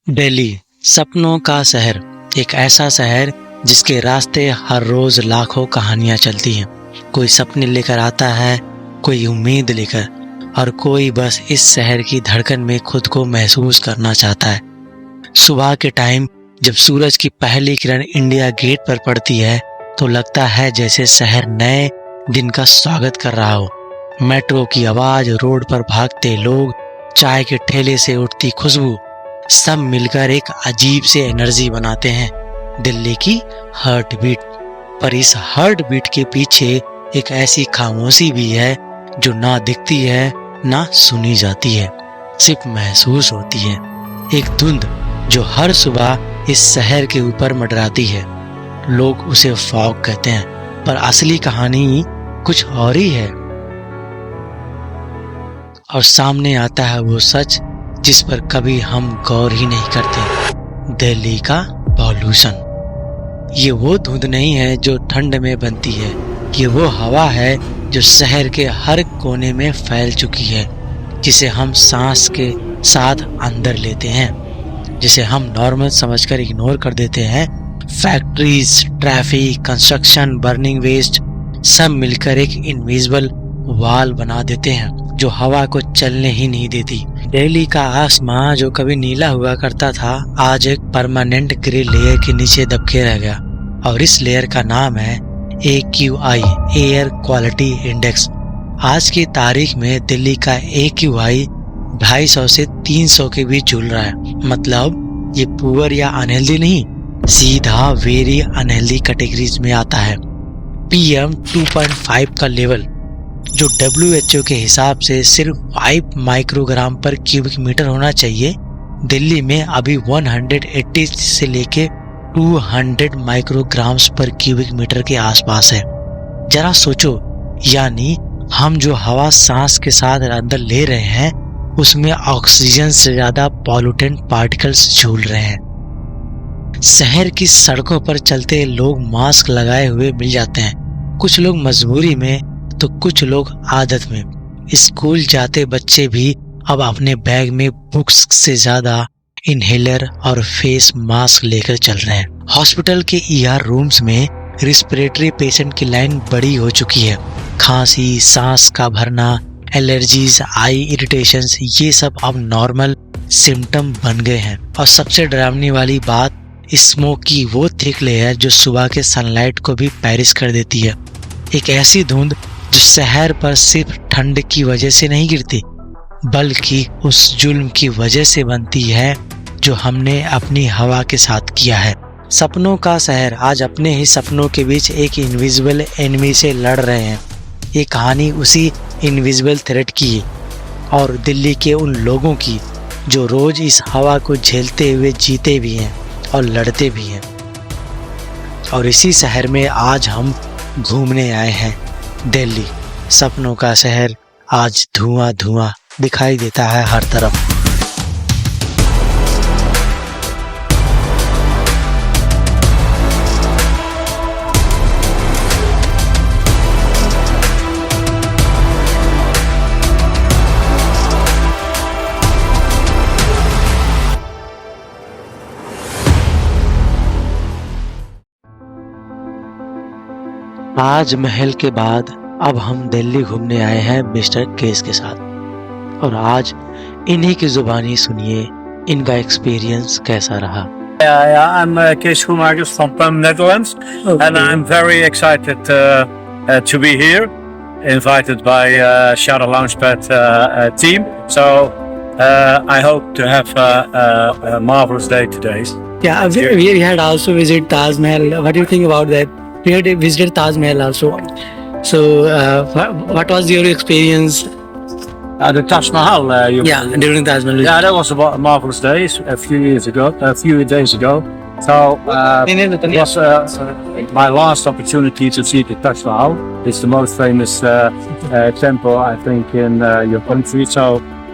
दिल्ली, सपनों का शहर। एक ऐसा शहर जिसके रास्ते हर रोज लाखों कहानियां चलती हैं। कोई सपने लेकर आता है, कोई उम्मीद लेकर, और कोई बस इस शहर की धड़कन में खुद को महसूस करना चाहता है। सुबह के टाइम जब सूरज की पहली किरण इंडिया गेट पर पड़ती है तो लगता है जैसे शहर नए दिन का स्वागत कर रहा हो। मेट्रो की आवाज, रोड पर भागते लोग, चाय के ठेले से उठती खुशबू, सब मिलकर एक अजीब से एनर्जी बनाते हैं दिल्ली की हार्ट बीट। पर इस हार्ट बीट के पीछे एक ऐसी खामोशी भी है जो ना दिखती है ना सुनी जाती है, सिर्फ महसूस होती है। एक धुंध जो हर सुबह इस शहर के ऊपर मंडराती है। लोग उसे फॉग कहते हैं, पर असली कहानी कुछ और ही है। और सामने आता है वो सच जिस पर कभी हम गौर ही नहीं करते, दिल्ली का पॉल्यूशन। ये वो धुंध नहीं है जो ठंड में बनती है, ये वो हवा है जो शहर के हर कोने में फैल चुकी है, जिसे हम सांस के साथ अंदर लेते हैं, जिसे हम नॉर्मल समझकर इग्नोर कर देते हैं। Factories, traffic, construction, burning waste, सब मिलकर एक इनविजिबल वॉल बना देते हैं जो हवा को चलने ही नहीं देती। दिल्ली का आसमां जो कभी नीला हुआ करता था, आज एक परमानेंट ग्रे लेयर के नीचे दबके रह गया, और इस लेयर का नाम है AQI, एयर क्वालिटी इंडेक्स। आज की तारीख में दिल्ली का AQI 250 से 300 के बीच झूल रहा है। मतलब ये पुअर या अनहेल्दी नहीं, सीधा वेरी अनहेल्दी कैटेगरीज में आता है। PM 2.5 का लेवल, जो WHO के हिसाब से सिर्फ 5 माइक्रोग्राम पर क्यूबिक मीटर होना चाहिए, दिल्ली में अभी 180 से लेके 200 माइक्रोग्राम्स पर क्यूबिक मीटर के आसपास है। जरा सोचो, यानी हम जो हवा सांस के साथ अंदर ले रहे हैं उसमें ऑक्सीजन से ज्यादा पॉल्यूटेंट पार्टिकल्स झूल रहे हैं। शहर की सड़कों पर चलते लोग मास्क लगाए हुए मिल जाते हैं, कुछ लोग मजबूरी में तो कुछ लोग आदत में। स्कूल जाते बच्चे भी अब अपने बैग में बुक्स से ज्यादा इनहेलर और फेस मास्क लेकर चल रहे हैं। हॉस्पिटल के ER रूम्स में रिस्पिरेटरी पेशेंट की लाइन बड़ी हो चुकी है। खांसी, सांस का भरना, एलर्जीज, आई इरिटेशंस, ये सब अब नॉर्मल सिम्टम बन गए हैं। और सबसे डरावनी वाली बात, स्मोक की वो थिक लेयर जो सुबह के सनलाइट को भी पेरिश कर देती है। एक ऐसी धुंध जो शहर पर सिर्फ ठंड की वजह से नहीं गिरती, बल्कि उस जुल्म की वजह से बनती है जो हमने अपनी हवा के साथ किया है। सपनों का शहर आज अपने ही सपनों के बीच एक इनविजिबल एनिमी से लड़ रहे हैं। ये कहानी उसी इनविजिबल थ्रेट की और दिल्ली के उन लोगों की जो रोज इस हवा को झेलते हुए जीते भी हैं और लड़ते भी हैं। और इसी शहर में आज हम घूमने आए हैं। दिल्ली, सपनों का शहर आज धुआं धुआं दिखाई देता है हर तरफ। ताज महल के बाद अब हम दिल्ली घूमने आए हैं मिस्टर केस के साथ, और आज इन्हीं की जुबानी सुनिए इनका एक्सपीरियंस कैसा रहा। I'm Kees Schoenmakers from PAM Netherlands, and I'm very excited to be here, invited by Shadow Launchpad team. So I hope to have a marvelous day today. Yeah, we had also visited Taj Mahal. What do you think about that? We had visited Taj Mahal also. So, what was your experience? The Taj Mahal. During Taj Mahal. Yeah, that was a marvelous day. A few days ago. So it was my last opportunity to see the Taj Mahal. It's the most famous temple, I think, in your country. So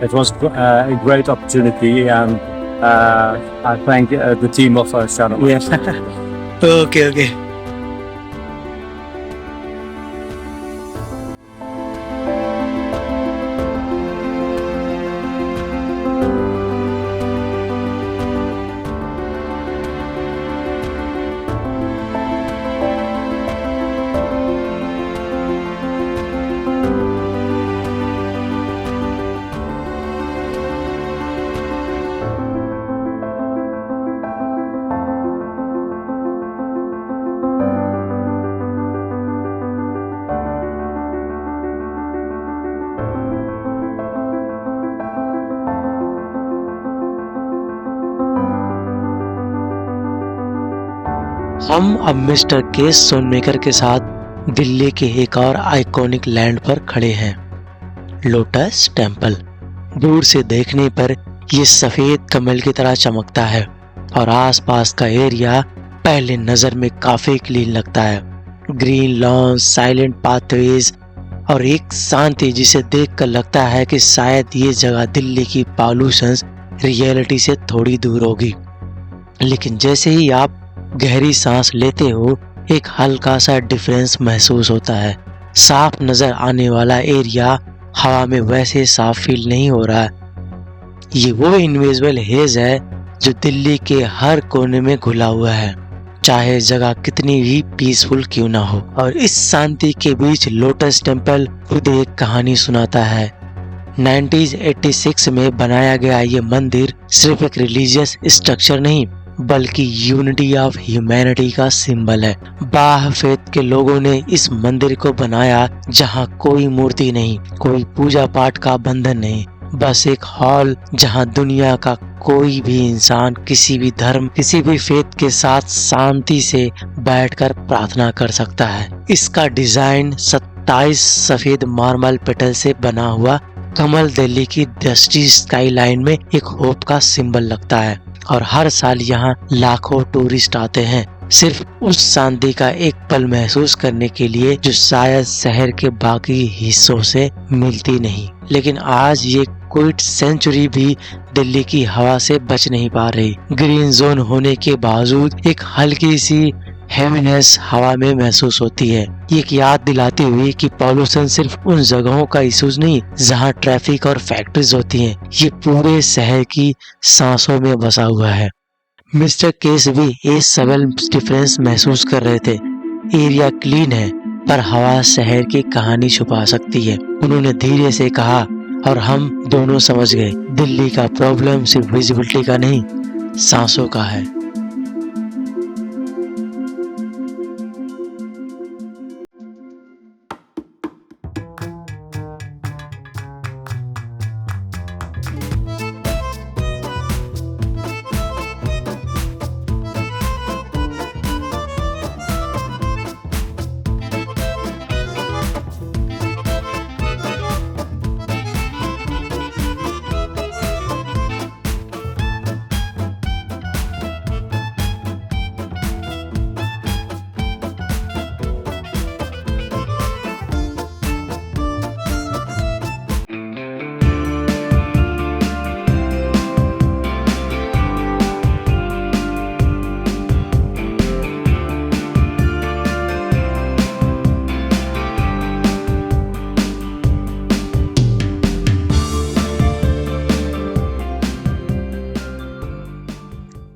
it was a great opportunity, and I thank the team of Shadow. Yes. Okay. हम अब mister के सोनमेकर के साथ दिल्ली के एक और iconic land पर खड़े हैं, लोटस टेम्पल। दूर से देखने पर ये सफेद कमल की तरह चमकता है और आसपास का एरिया पहले नजर में काफी क्लीन लगता है। ग्रीन लॉन, साइलेंट पाथवेज और एक शांति जिसे देखकर लगता है कि शायद ये जगह दिल्ली की पॉल्यूशन रियलिटी से थोड़ी दूर होगी। लेकिन जैसे ही आप गहरी सांस लेते हो, एक हल्का सा डिफरेंस महसूस होता है। साफ नजर आने वाला एरिया हवा में वैसे साफ फील नहीं हो रहा है। ये वो इनविजिबल हेज है जो दिल्ली के हर कोने में घुला हुआ है, चाहे जगह कितनी भी पीसफुल क्यों ना हो। और इस शांति के बीच लोटस टेम्पल खुद एक कहानी सुनाता है। 1986 में बनाया गया ये मंदिर सिर्फ एक रिलीजियस स्ट्रक्चर नहीं, बल्कि यूनिटी ऑफ ह्यूमैनिटी का सिंबल है। बाह फेथ के लोगों ने इस मंदिर को बनाया जहाँ कोई मूर्ति नहीं, कोई पूजा पाठ का बंधन नहीं, बस एक हॉल जहाँ दुनिया का कोई भी इंसान किसी भी धर्म, किसी भी फेथ के साथ शांति से बैठकर प्रार्थना कर सकता है। इसका डिजाइन 27 सफेद मार्बल पेटल से बना हुआ कमल दिल्ली की डस्टी स्काई लाइन में एक होप का सिंबल लगता है और हर साल यहाँ लाखों टूरिस्ट आते हैं, सिर्फ उस शांति का एक पल महसूस करने के लिए जो शायद शहर के बाकी हिस्सों से मिलती नहीं। लेकिन आज ये क्विट सेंचुरी भी दिल्ली की हवा से बच नहीं पा रही। ग्रीन जोन होने के बावजूद एक हल्की सी हैवीनेस हवा में महसूस होती है। ये एक याद दिलाती हुई कि पॉल्यूशन सिर्फ उन जगहों का इशूज नहीं जहाँ ट्रैफिक और फैक्ट्रीज होती हैं, ये पूरे शहर की सांसों में बसा हुआ है। मिस्टर केस भी एक सबल डिफरेंस महसूस कर रहे थे। एरिया क्लीन है पर हवा शहर की कहानी छुपा सकती है, उन्होंने धीरे से कहा। और हम दोनों समझ गए, दिल्ली का प्रॉब्लम सिर्फ विजिबिलिटी का नहीं, सांसों का है।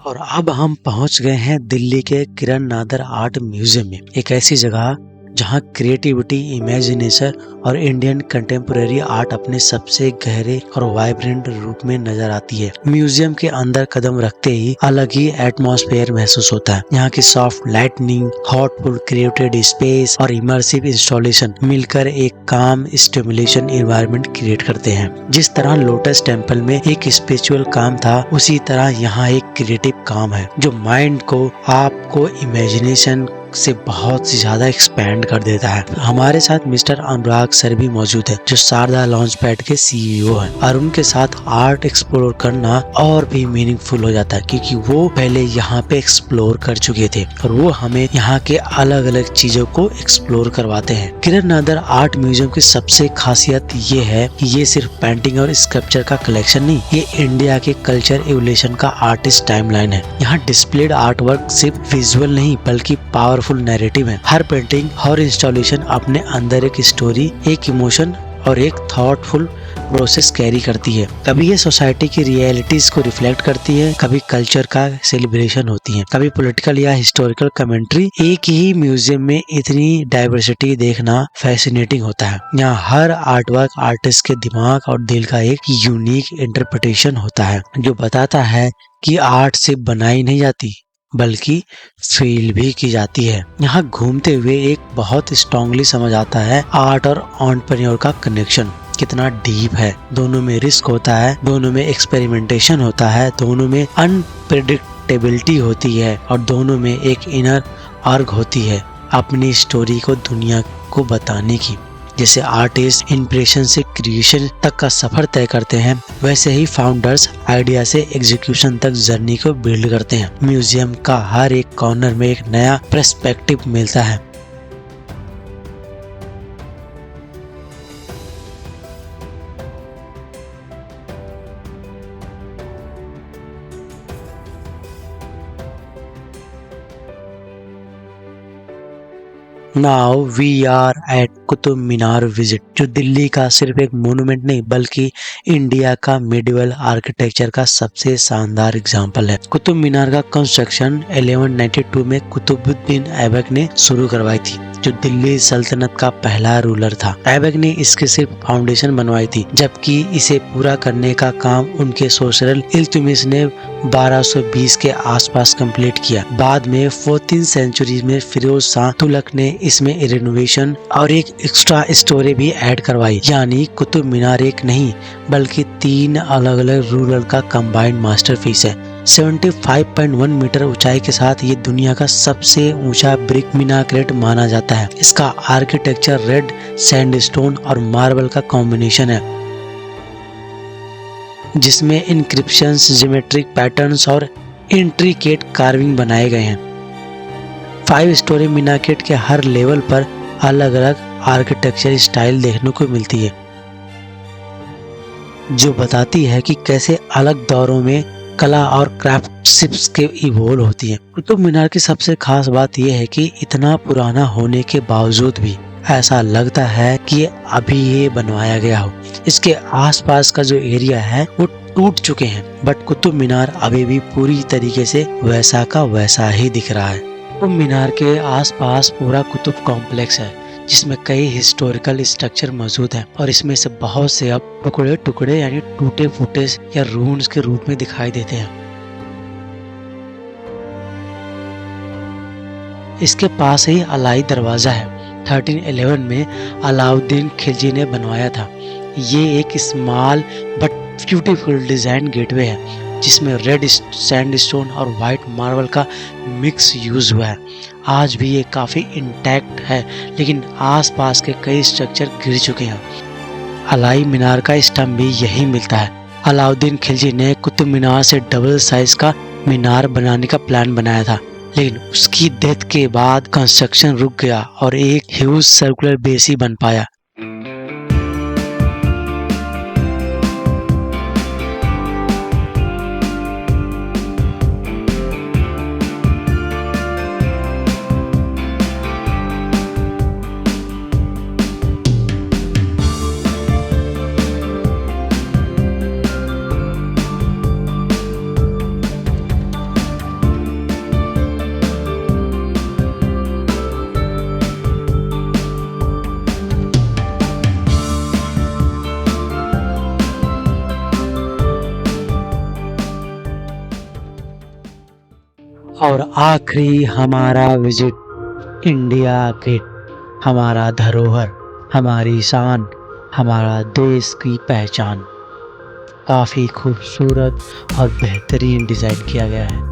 और अब हम पहुंच गए हैं दिल्ली के किरण नादर आर्ट म्यूजियम में, एक ऐसी जगह जहां क्रिएटिविटी, इमेजिनेशन और इंडियन कंटेम्पोरेरी आर्ट अपने सबसे गहरे और वाइब्रेंट रूप में नजर आती है। म्यूजियम के अंदर कदम रखते ही अलग ही एटमॉस्फेयर महसूस होता है। यहाँ की soft lightning, thoughtful created space और इमर्सिव इंस्टॉलेशन मिलकर एक काम स्टिमुलेशन एनवायरनमेंट क्रिएट करते हैं। जिस तरह लोटस टेम्पल में एक स्पिरिचुअल काम था, उसी तरह यहाँ एक क्रिएटिव काम है जो माइंड को, आपको इमेजिनेशन से बहुत ज्यादा एक्सपैंड कर देता है। हमारे साथ मिस्टर अनुराग सर भी मौजूद है जो शारदा लॉन्च पैड के सीईओ हैं, और उनके साथ आर्ट एक्सप्लोर करना और भी मीनिंगफुल हो जाता है क्योंकि वो पहले यहाँ पे एक्सप्लोर कर चुके थे और वो हमें यहाँ के अलग अलग चीजों को एक्सप्लोर करवाते हैं। किरण नादर आर्ट म्यूजियम की सबसे खासियत ये है कि ये सिर्फ पेंटिंग और स्कल्पचर का कलेक्शन नहीं, ये इंडिया के कल्चर एवोल्यूशन का आर्टिस्ट टाइमलाइन है। यहाँ डिस्प्लेड आर्ट वर्क सिर्फ विजुअल नहीं बल्कि पावरफुल नैरेटिव है। हर पेंटिंग और इंस्टॉलेशन अपने अंदर एक स्टोरी, एक इमोशन और एक थॉटफुल प्रोसेस कैरी करती है। कभी ये सोसाइटी की रियलिटीज को रिफ्लेक्ट करती है, कभी कल्चर का सेलिब्रेशन होती है, कभी पॉलिटिकल या हिस्टोरिकल कमेंट्री। एक ही म्यूजियम में इतनी डाइवर्सिटी देखना फैसिनेटिंग होता है। यहाँ हर आर्टवर्क आर्टिस्ट के दिमाग और दिल का एक यूनिक इंटरप्रिटेशन होता है जो बताता है कि आर्ट सिर्फ बनाई नहीं जाती बल्कि फील भी की जाती है। यहाँ घूमते हुए एक बहुत स्ट्रांगली समझ आता है आर्ट और एंटरप्रेन्योर का कनेक्शन कितना डीप है। दोनों में रिस्क होता है, दोनों में एक्सपेरिमेंटेशन होता है, दोनों में अनप्रडिक्टेबिलिटी होती है और दोनों में एक इनर अर्ग होती है अपनी स्टोरी को दुनिया को बताने की। जैसे आर्टिस्ट इंप्रेशन से क्रिएशन तक का सफर तय करते हैं, वैसे ही फाउंडर्स आइडिया से एग्जीक्यूशन तक जर्नी को बिल्ड करते हैं। म्यूजियम का हर एक कॉर्नर में एक नया पर्सपेक्टिव मिलता है। Now we are at Qutub Minar visit, जो दिल्ली का सिर्फ एक मोनूमेंट नहीं बल्कि इंडिया का मिडिवल आर्किटेक्चर का सबसे शानदार एग्जाम्पल है। कुतुब मीनार का कंस्ट्रक्शन 1192 में कुतुबुद्दीन ऐबक ने शुरू करवाई थी, जो दिल्ली सल्तनत का पहला रूलर था। ऐबक ने इसके सिर्फ फाउंडेशन बनवाई थी, जबकि इसे पूरा करने का काम उनके सोसरल इल्तुतमिश ने 1220 के आसपास कंप्लीट किया। बाद में 14th सेंचुरी में फिरोज शाह तुगलक ने इसमें रिनोवेशन और एक एक्स्ट्रा स्टोरी भी ऐड करवाई, यानी कुतुब मीनार एक नहीं बल्कि 3 अलग अलग रूरल का कंबाइंड मास्टरपीस है। 75.1 मीटर ऊंचाई के साथ ये दुनिया का सबसे ऊंचा ब्रिक मीनाक्रेट माना जाता है। इसका आर्किटेक्चर रेड सैंडस्टोन और मार्बल का कॉम्बिनेशन है, जिसमें इंक्रिप्शंस, ज्योमेट्रिक पैटर्न्स और इंट्रिकेट कार्विंग बनाए गए हैं। 5 स्टोरी मीनाकेट के हर लेवल पर अलग अलग आर्किटेक्चर स्टाइल देखने को मिलती है, जो बताती है कि कैसे अलग दौरों में कला और क्राफ्टशिप्स के इवोल्व होती है। कुतुब मीनार की सबसे खास बात यह है कि इतना पुराना होने के बावजूद भी ऐसा लगता है कि अभी ये बनवाया गया हो। इसके आसपास का जो एरिया है वो टूट चुके हैं, बट कुतुब मीनार अभी भी पूरी तरीके से वैसा का वैसा ही दिख रहा है। कुतुब मीनार के आसपास पूरा कुतुब कॉम्प्लेक्स है, जिसमें कई हिस्टोरिकल स्ट्रक्चर मौजूद हैं और इसमें से बहुत से अब टुकड़े टुकड़े यानी टूटे फूटे या रून्स के रूप में दिखाई देते हैं। इसके पास ही अलाई दरवाजा है, 1311 में अलाउद्दीन खिलजी ने बनवाया था। ये एक small but beautiful design gateway है, जिसमें रेड सैंडस्टोन और व्हाइट मार्बल का मिक्स यूज हुआ है। आज भी ये काफी इंटैक्ट है, लेकिन आसपास के कई स्ट्रक्चर गिर चुके हैं। अलाई मीनार का स्टम्प भी यही मिलता है। अलाउद्दीन खिलजी ने कुतुब मीनार से डबल साइज का मीनार बनाने का प्लान बनाया था, लेकिन उसकी डेथ के बाद कंस्ट्रक्शन रुक गया और एक ह्यूज सर्कुलर बेस ही बन पाया। और आखिरी हमारा विजिट इंडिया गेट, हमारा धरोहर, हमारी शान, हमारा देश की पहचान। काफ़ी खूबसूरत और बेहतरीन डिज़ाइन किया गया है।